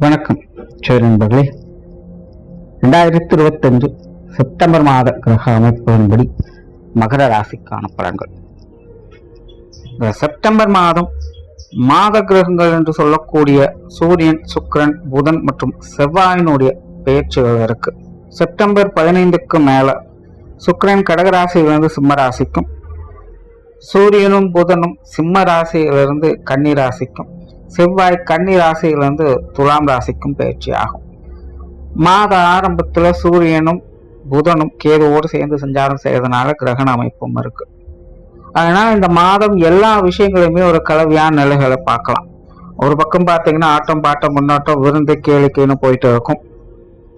வணக்கம் சரி நண்பர்களே, 2025 செப்டம்பர் மாத கிரக அமைப்புகளின்படி மகர ராசிக்கான பலன்கள். இந்த செப்டம்பர் மாதம் மாத கிரகங்கள் என்று சொல்லக்கூடிய சூரியன், சுக்கிரன், புதன் மற்றும் செவ்வாயினுடைய பெயர்ச்சிகள் இருக்கு. செப்டம்பர் 15க்கு மேல சுக்கிரன் கடகராசியிலிருந்து சிம்ம ராசிக்கும், சூரியனும் புதனும் சிம்ம ராசியிலிருந்து கன்னி ராசிக்கும், செவ்வாய் கன்னி ராசியிலிருந்து துலாம் ராசிக்கும் பயிற்சி ஆகும். மாத ஆரம்பத்துல சூரியனும் புதனும் கேதுவோடு சேர்ந்து சஞ்சாரம் செய்யறதுனால கிரகண அமைப்பும் இருக்கு. அதனால இந்த மாதம் எல்லா விஷயங்களுமே ஒரு கலவையான நிலைகளை பார்க்கலாம். ஒரு பக்கம் பார்த்தீங்கன்னா ஆட்டம் பாட்டம் முன்னோட்டம் விருந்து கேளிக்கைன்னு போயிட்டு இருக்கும்.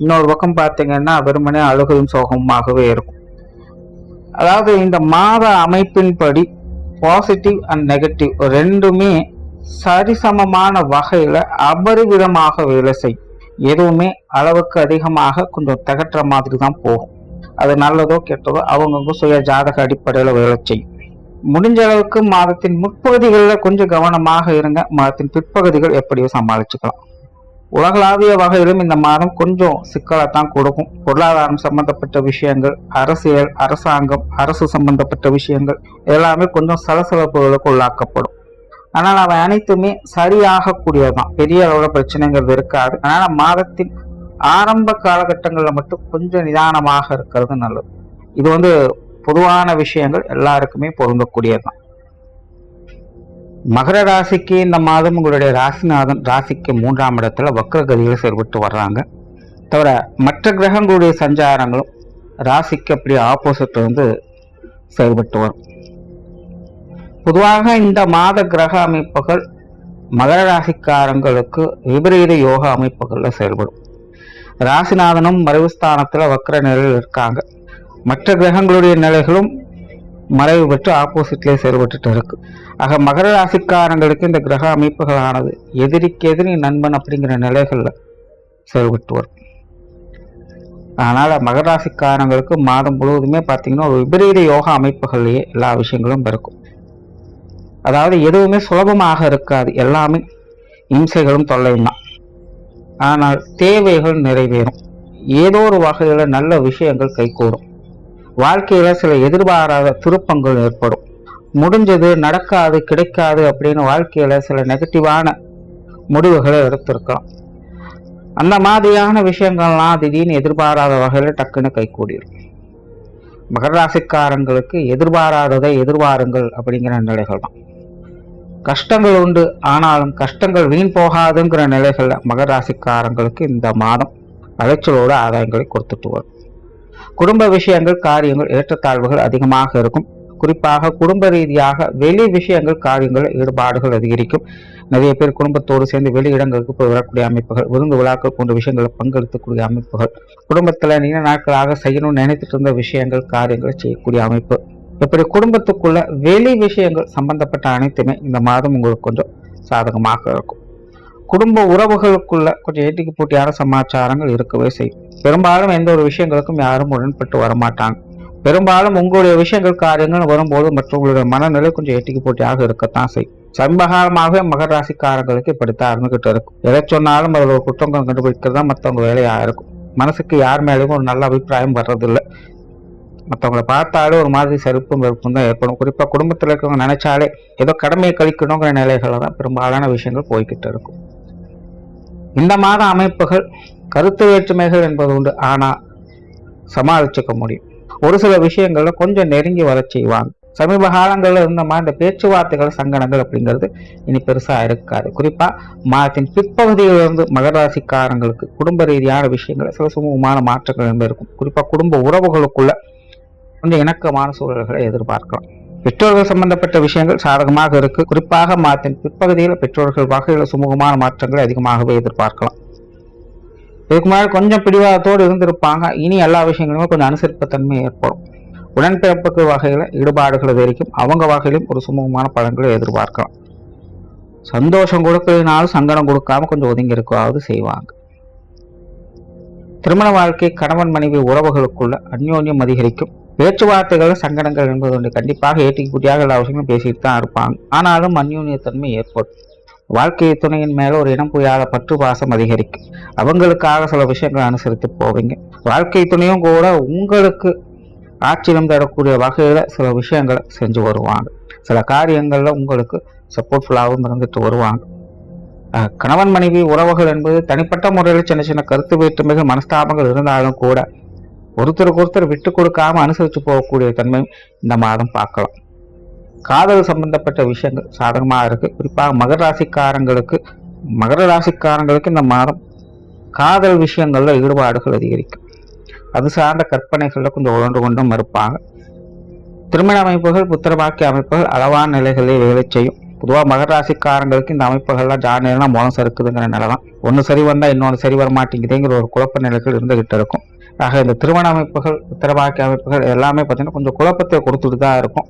இன்னொரு பக்கம் பார்த்தீங்கன்னா வெறுமனே அழுகையும் சோகமாகவே இருக்கும். அதாவது இந்த மாத அமைப்பின்படி பாசிட்டிவ் அண்ட் நெகட்டிவ் ரெண்டுமே சரிசமமான வகையில அபரிவிதமாக வேலை செய்யும். எதுவுமே அளவுக்கு அதிகமாக கொஞ்சம் தகற்ற மாதிரி தான் போகும். அது நல்லதோ கெட்டதோ அவங்கவுங்க சுய ஜாதக அடிப்படையில வேலை செய்யும். முடிஞ்ச அளவுக்கு மாதத்தின் முற்பகுதிகளில் கொஞ்சம் கவனமாக இருங்க. மாதத்தின் பிற்பகுதிகள் எப்படியோ சமாளிச்சுக்கலாம். உலகளாவிய வகையிலும் இந்த மாதம் கொஞ்சம் சிக்கலைத்தான் கொடுக்கும். பொருளாதாரம் சம்பந்தப்பட்ட விஷயங்கள், அரசியல், அரசாங்கம், அரசு சம்பந்தப்பட்ட விஷயங்கள் எல்லாமே கொஞ்சம் சலசலப்புகளுக்கு உள்ளாக்கப்படும். ஆனால் அவை அனைத்துமே சரியாக கூடியதுதான். பெரிய அளவுல பிரச்சனைங்கிறது இருக்காது. அதனால மாதத்தின் ஆரம்ப காலகட்டங்களில் மட்டும் கொஞ்சம் நிதானமாக இருக்கிறது நல்லது. இது பொதுவான விஷயங்கள் எல்லாருக்குமே பொருந்தக்கூடியதுதான். மகர ராசிக்கு இந்த மாதம் உங்களுடைய ராசிநாதன் ராசிக்கு 3ஆம் இடத்துல வக்ரகதியில் செயல்பட்டு வர்றாங்க. தவிர மற்ற கிரகங்களுடைய சஞ்சாரங்களும் ராசிக்கு அப்படி ஆப்போசிட் செயல்பட்டு வரும். பொதுவாக இந்த மாத கிரக அமைப்புகள் மகர ராசிக்காரங்களுக்கு விபரீத யோக அமைப்புகள்ல செயல்படும். ராசிநாதனும் மறைவுஸ்தானத்துல வக்ர நிலையில் இருக்காங்க. மற்ற கிரகங்களுடைய நிலைகளும் மறைவு பெற்று ஆப்போசிட்லேயே செயல்பட்டு இருக்கு. ஆக மகர ராசிக்காரங்களுக்கு இந்த கிரக அமைப்புகளானது எதிரிக்கு எதிரி நண்பன் அப்படிங்கிற நிலைகள்ல செயல்பட்டு வரும். அதனால மகர ராசிக்காரங்களுக்கு மாதம் முழுவதுமே பார்த்தீங்கன்னா ஒரு விபரீத யோக அமைப்புகள்லயே எல்லா விஷயங்களும் இருக்கும். அதாவது எதுவுமே சுலபமாக இருக்காது. எல்லாமே இம்சைகளும் தொல்லையும் தான். ஆனால் தேவைகள் நிறைவேறும். ஏதோ ஒரு வகையில நல்ல விஷயங்கள் கைகூடும். வாழ்க்கையில சில எதிர்பாராத திருப்பங்கள் ஏற்படும். முடிஞ்சது நடக்காது, கிடைக்காது அப்படின்னு வாழ்க்கையில சில நெகட்டிவான முடிவுகளை எடுத்திருக்கலாம். அந்த மாதிரியான விஷயங்கள்லாம் திடீர்னு எதிர்பாராத வகையில டக்குன்னு கைகூடிடும். மகர ராசிக்காரங்களுக்கு எதிர்பாராததை எதிர்பாருங்கள் அப்படிங்கிற நிலைகள் தான். கஷ்டங்கள் உண்டு, ஆனாலும் கஷ்டங்கள் வீண் போகாதுங்கிற நிலைகள்ல மகர ராசிக்காரங்களுக்கு இந்த மாதம் அலைச்சலோடு ஆதாயங்களை கொடுத்துட்டு வரும். குடும்ப விஷயங்கள், காரியங்கள் ஏற்றத்தாழ்வுகள் அதிகமாக இருக்கும். குறிப்பாக குடும்ப ரீதியாக வெளி விஷயங்கள், காரியங்கள் ஈடுபாடுகள் அதிகரிக்கும். நிறைய பேர் குடும்பத்தோடு சேர்ந்து வெளி இடங்களுக்கு போய் வரக்கூடிய அமைப்புகள், விருந்து விழாக்கள் போன்ற விஷயங்களை பங்கெடுத்துக்கூடிய அமைப்புகள், குடும்பத்துல நீண்ட நாட்களாக செய்யணும்னு நினைத்துட்டு இருந்த விஷயங்கள், காரியங்களை செய்யக்கூடிய அமைப்பு, இப்படி குடும்பத்துக்குள்ள வெளி விஷயங்கள் சம்பந்தப்பட்ட அனைத்துமே இந்த மாதம் உங்களுக்கு கொஞ்சம் சாதகமாக இருக்கும். குடும்ப உறவுகளுக்குள்ள கொஞ்சம் ஏட்டிக்கு போட்டியான சமாச்சாரங்கள் இருக்கவே செய்யும். பெரும்பாலும் எந்த ஒரு விஷயங்களுக்கும் யாரும் உடன்பட்டு வரமாட்டாங்க. பெரும்பாலும் உங்களுடைய விஷயங்கள், காரியங்கள் வரும்போது மற்றவங்களுடைய மனநிலை கொஞ்சம் ஏட்டிக்கு போட்டியாக இருக்கத்தான் செய்யும். சமீபகாலமாக மகர ராசிக்காரங்களுக்கு இப்படித்தான் இருந்துகிட்டு இருக்கும். எதை சொன்னாலும் அதில் ஒரு குற்றங்கள் கண்டுபிடிக்கிறதா மற்றவங்க வேலையா இருக்கும். மனசுக்கு யார் மேலேயும் ஒரு நல்ல அபிப்பிராயம் வர்றதில்லை. மற்றவங்களை பார்த்தாலே ஒரு மாதிரி செருப்பும் வெறுப்பும் தான் ஏற்படும். குறிப்பாக குடும்பத்தில் இருக்கவங்க நினைச்சாலே ஏதோ கடமையை கழிக்கணுங்கிற நிலைகளை தான் பெரும்பாலான விஷயங்கள் போய்கிட்டு இருக்கும். இந்த மாத அமைப்புகள் கருத்து வேற்றுமைகள் என்பது உண்டு, ஆனால் சமாளிச்சுக்க முடியும். ஒரு சில விஷயங்கள்ல கொஞ்சம் நெருங்கி வர செய்வாங்க. சமீப காலங்களில் இருந்த மாதிரி இந்த பேச்சுவார்த்தைகள், சங்கடங்கள் அப்படிங்கிறது இனி பெருசா இருக்காது. குறிப்பா மாதத்தின் பிற்பகுதியிலிருந்து மகர ராசிக்காரங்களுக்கு குடும்ப ரீதியான விஷயங்கள் சில சுமூகமான மாற்றங்கள் என்பது இருக்கும். குறிப்பா குடும்ப உறவுகளுக்குள்ள கொஞ்சம் இணக்கமான சூழல்களை எதிர்பார்க்கலாம். பெற்றோர்கள் சம்பந்தப்பட்ட விஷயங்கள் சாதகமாக இருக்கு. குறிப்பாக மாதத்தின் பிற்பகுதியில் பெற்றோர்கள் வகையில் சுமூகமான மாற்றங்களை அதிகமாகவே எதிர்பார்க்கலாம். இதுக்கு முன்னாடி கொஞ்சம் பிடிவாதத்தோடு இருந்திருப்பாங்க. இனி எல்லா விஷயங்களுமே கொஞ்சம் அனுசரிப்புத்தன்மை ஏற்படும். உடன்பிறப்புக்கு வகையில ஈடுபாடுகள் அதிகரிக்கும். அவங்க வகையிலும் ஒரு சுமூகமான பலன்களை எதிர்பார்க்கலாம். சந்தோஷம் கொடுக்கிறதுனாலும் சங்கடம் கொடுக்காம கொஞ்சம் ஒதுங்கி இருக்கவாவது செய்வாங்க. திருமண வாழ்க்கை, கணவன் மனைவி உறவுகளுக்குள்ள அந்யோன்யம் அதிகரிக்கும். பேச்சுவார்த்தைகள், சங்கடங்கள் என்பது கண்டிப்பாக ஏட்டிக்கு குட்டியாக எல்லா விஷயங்களும் பேசிட்டு தான் இருப்பாங்க. ஆனாலும் அந்யோன்யத்தன்மை ஏற்படும். வாழ்க்கை துணையின் மேல ஒரு இனம் புரியாத பற்று பாசம் அதிகரிக்கும். அவங்களுக்காக சில விஷயங்களை அனுசரித்து போவீங்க. வாழ்க்கை துணையும் கூட உங்களுக்கு ஆச்சரியம் தரக்கூடிய வகையில சில விஷயங்களை செஞ்சு வருவாங்க. சில காரியங்கள்ல உங்களுக்கு சப்போர்ட்ஃபுல்லாகவும் இருந்துட்டு வருவாங்க. கணவன் மனைவி உறவுகள் என்பது தனிப்பட்ட முறையில் சின்ன சின்ன கருத்து வேற்றுமைகள் மனஸ்தாபங்கள் இருந்தாலும் கூட ஒருத்தருக்கு ஒருத்தர் விட்டு கொடுக்காம அனுசரித்து போகக்கூடிய தன்மையும் இந்த மாதம் பார்க்கலாம். காதல் சம்பந்தப்பட்ட விஷயங்கள் சாதகமாக இருக்கு. குறிப்பாக மகர ராசிக்காரங்களுக்கு இந்த மாதம் காதல் விஷயங்கள்ல ஈடுபாடுகள் அதிகரிக்கும். அது சார்ந்த கற்பனைகள்ல கொஞ்சம் உழன்று கொண்டும் இருப்பாங்க. திருமண அமைப்புகள் புத்திரபாக்கிய அமைப்புகள் அளவான நிலைகளில் வேலை செய்யும். பொதுவாக மகர ராசிக்காரங்களுக்கு இந்த அமைப்புகள்லாம் ஜானியர்னா மோனம் சறுக்குதுங்கிற நிலை தான். ஒன்று சரி வந்தால் இன்னொன்று சரி வர மாட்டேங்குதுங்கிற ஒரு குழப்ப நிலைகள் இருந்துகிட்டு இருக்கும். ஆக இந்த திருமண அமைப்புகள் புத்திரபாக்கிய அமைப்புகள் எல்லாமே பார்த்தீங்கன்னா கொஞ்சம் குழப்பத்தை கொடுத்துட்டு தான் இருக்கும்.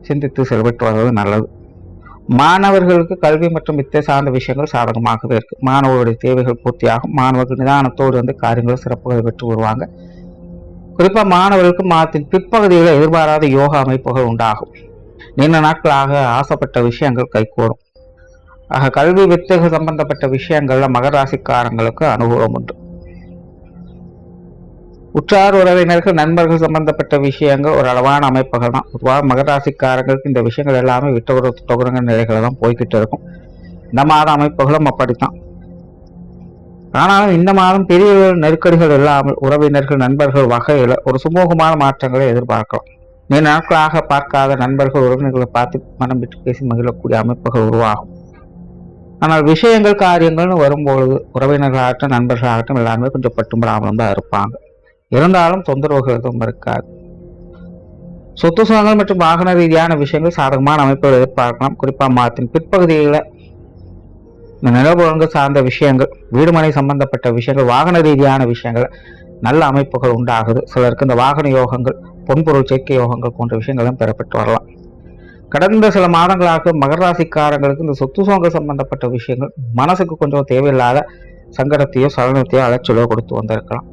சிந்தித்து செயல்பட்டு வருவது நல்லது. மாணவர்களுக்கு கல்வி மற்றும் வித்தை சார்ந்த விஷயங்கள் சாதகமாகவே இருக்கு. மாணவர்களுடைய தேவைகள் பூர்த்தியாகும். மாணவர்கள் நிதானத்தோடு காரியங்கள் சிறப்புகள் பெற்று வருவாங்க. குறிப்பாக மாணவர்களுக்கு மாதத்தின் பிற்பகுதியில் எதிர்பாராத யோகா அமைப்புகள் உண்டாகும். நீண்ட நாட்களாக ஆசைப்பட்ட விஷயங்கள் கைகூடும். ஆக கல்வி வித்தைகள் சம்பந்தப்பட்ட விஷயங்கள்ல மகர ராசிக்காரங்களுக்கு அனுகூலம் உண்டு. உற்றார் உறவினர்கள் நண்பர்கள் சம்பந்தப்பட்ட விஷயங்கள் ஒரு அளவான அமைப்புகள் தான். பொதுவாக மகர ராசிக்காரங்களுக்கு இந்த விஷயங்கள் எல்லாமே விட்டு நிலைகளை தான் போய்கிட்டு இருக்கும். இந்த மாத அமைப்புகளும் அப்படித்தான். ஆனாலும் இந்த மாதம் பெரிய நெருக்கடிகள் இல்லாமல் உறவினர்கள் நண்பர்கள் வகையில் ஒரு சுமூகமான மாற்றங்களை எதிர்பார்க்கலாம். நீண்ட நாட்களாக பார்க்காத நண்பர்கள் உறவினர்களை பார்த்து மனம் விட்டு பேசி மகிழக்கூடிய அமைப்புகள் உருவாகும். ஆனால் விஷயங்கள் காரியங்கள்னு வரும்பொழுது உறவினர்களாகட்டும் நண்பர்களாகட்டும் எல்லாருமே கொஞ்சம் பட்டும்படாமலும் தான் இருப்பாங்க. இருந்தாலும் தொந்தரவுகள் எதுவும் இருக்காது. சொத்து சுகங்கள் மற்றும் வாகன ரீதியான விஷயங்கள் சாதகமான அமைப்புகள் எதிர்பார்க்கலாம். குறிப்பாக மாதத்தின் பிற்பகுதியில் இந்த நிலவுகள் சார்ந்த விஷயங்கள், வீடுமனை சம்பந்தப்பட்ட விஷயங்கள், வாகன ரீதியான விஷயங்கள் நல்ல அமைப்புகள் உண்டாகுது. சிலருக்கு இந்த வாகன யோகங்கள், பொன்பொருள் சேர்க்கை யோகங்கள் போன்ற விஷயங்களும் பெறப்பட்டு வரலாம். கடந்த சில மாதங்களாக மகர ராசிக்காரங்களுக்கு இந்த சொத்து சுகங்கள் சம்பந்தப்பட்ட விஷயங்கள் மனசுக்கு கொஞ்சம் தேவையில்லாத சங்கடத்தையோ சலனத்தையோ அலைச்சலோ கொடுத்து வந்திருக்கலாம்.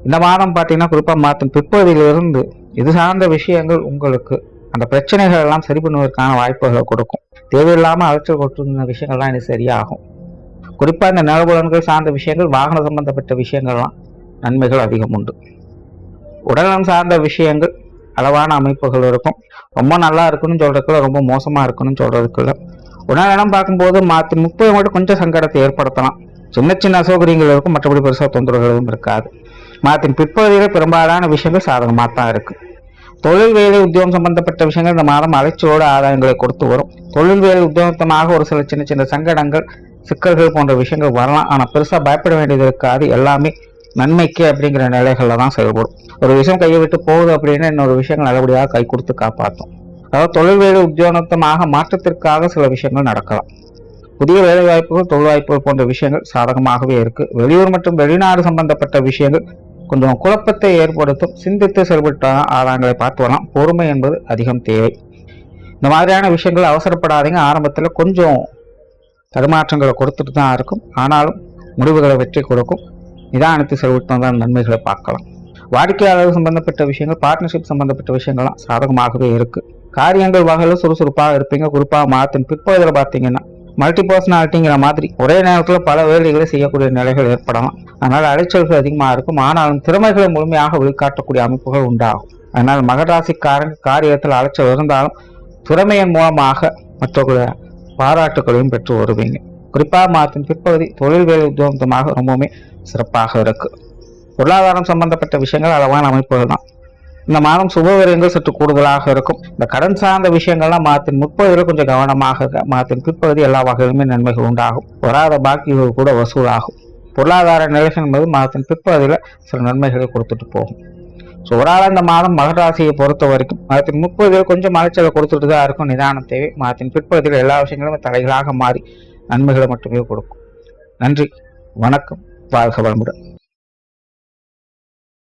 இந்த மாதம் பார்த்தீங்கன்னா குறிப்பாக மாதத்தின் பிற்பகுதியிலிருந்து இது சார்ந்த விஷயங்கள் உங்களுக்கு அந்த பிரச்சனைகள் எல்லாம் சரி பண்ணுவதற்கான வாய்ப்புகளை கொடுக்கும். தேவையில்லாமல் அலைச்சல் கொடுத்துருந்த விஷயங்கள்லாம் இது சரியாகும். குறிப்பாக இந்த நிலபுலன்கள் சார்ந்த விஷயங்கள், வாகன சம்பந்தப்பட்ட விஷயங்கள்லாம் நன்மைகள் அதிகம் உண்டு. உடல்நலம் சார்ந்த விஷயங்கள் அளவான அமைப்புகள் இருக்கும். ரொம்ப நல்லா இருக்குன்னு சொல்றதுக்குள்ள, ரொம்ப மோசமா இருக்குன்னு சொல்றதுக்குள்ள. உடல்நலம் பார்க்கும்போது மாதத்தின் 30 மட்டும் கொஞ்சம் சங்கடத்தை ஏற்படுத்தலாம். சின்ன சின்ன அசௌகரியங்கள் இருக்கும், மற்றபடி பெருசாக தொந்தரவுகளும் இருக்காது. மாதத்தின் பிற்பகுதியில் பெரும்பாலான விஷயங்கள் சாதகமாக தான் இருக்கு. தொழில் வேலை உத்தியோகம் சம்பந்தப்பட்ட விஷயங்கள் இந்த மாதம் அலைச்சலோடு ஆதாயங்களை கொடுத்து வரும். தொழில் வேலை உத்தியோகத்தமாக ஒரு சில சின்ன சின்ன சங்கடங்கள், சிக்கல்கள் போன்ற விஷயங்கள் வரலாம். ஆனால் பெருசாக பயப்பட வேண்டியது இருக்காது. எல்லாமே நன்மைக்கு அப்படிங்கிற நிலைகள்ல தான் செயல்படும். ஒரு விஷயம் கையை விட்டு போகுது அப்படின்னா இன்னொரு விஷயங்கள் நல்லபடியாக கை கொடுத்து காப்பாற்றும். அதாவது தொழில் வேலை உத்தியோகத்தமாக மாற்றத்திற்காக சில விஷயங்கள் நடக்கலாம். புதிய வேலை வாய்ப்புகள், தொழில் வாய்ப்புகள் போன்ற விஷயங்கள் சாதகமாகவே இருக்கு. வெளியூர் மற்றும் வெளிநாடு சம்பந்தப்பட்ட விஷயங்கள் கொஞ்சம் குழப்பத்தை ஏற்படுத்தும். சிந்தித்து செயல்பட்ட ஆதாரங்களை பார்த்து வரலாம். பொறுமை என்பது அதிகம் தேவை. இந்த மாதிரியான விஷயங்கள் அவசரப்படாதீங்க. ஆரம்பத்தில் கொஞ்சம் தடுமாற்றங்களை கொடுத்துட்டு தான் இருக்கும். ஆனாலும் முடிவுகளை வெற்றி கொடுக்கும். நிதானத்தை செயல்பட்டு வந்தால் நன்மைகளை பார்க்கலாம். வாடிக்கையாளர்கள் சம்பந்தப்பட்ட விஷயங்கள், பார்ட்னர்ஷிப் சம்பந்தப்பட்ட விஷயங்கள்லாம் சாதகமாகவே இருக்கு. காரியங்கள் வகையில் சுறுசுறுப்பாக இருப்பீங்க. குறிப்பாக மாதத்தின் பிற்பகுதியில் பார்த்தீங்கன்னா மல்டி பர்சனாலிட்டிங்கிற மாதிரி ஒரே நேரத்தில் பல வேலைகளை செய்யக்கூடிய நிலைகள் ஏற்படலாம். அதனால் அலைச்சல்கள் அதிகமாக இருக்கும். ஆனாலும் திறமைகளை முழுமையாக வெளிக்காட்டக்கூடிய அமைப்புகள் உண்டாகும். அதனால் மகர ராசிக்காரங்க காரியத்தில் அலைச்சல் இருந்தாலும் திறமையின் மூலமாக மற்றவர்களுடைய பாராட்டுகளையும் பெற்று வருவீங்க. குறிப்பாக மாதத்தின் பிற்பகுதி தொழில் வேலை உத்தியோகமாக ரொம்பவுமே சிறப்பாக இருக்கு. பொருளாதாரம் சம்பந்தப்பட்ட விஷயங்கள் அளவான அமைப்புகள் தான். இந்த மாதம் சுபவிரயங்கள் சற்று கூடுதலாக இருக்கும். இந்த கடன் சார்ந்த விஷயங்கள்லாம் மாதத்தின் முற்பகுதியில் கொஞ்சம் கவனமாக மாதத்தின் பிற்பகுதி எல்லா வகையிலுமே நன்மைகள் உண்டாகும். வராத பாக்கிகள் கூட வசூலாகும். பொருளாதார நிலைகள் என்பது மாதத்தின் பிற்பகுதியில் சில நன்மைகளை கொடுத்துட்டு போகும். ஸோ ஒரு ஆள் இந்த மாதம் மகர ராசியை பொறுத்த வரைக்கும் மாதத்தின் முற்பகுதியில் கொஞ்சம் அலைச்சலை கொடுத்துட்டு தான் இருக்கும். நிதானம் தேவை. மாதத்தின் பிற்பகுதியில் எல்லா விஷயங்களும் தலைகளாக மாறி நன்மைகளை மட்டுமே கொடுக்கும். நன்றி, வணக்கம், வாழ்க வளமுடன்.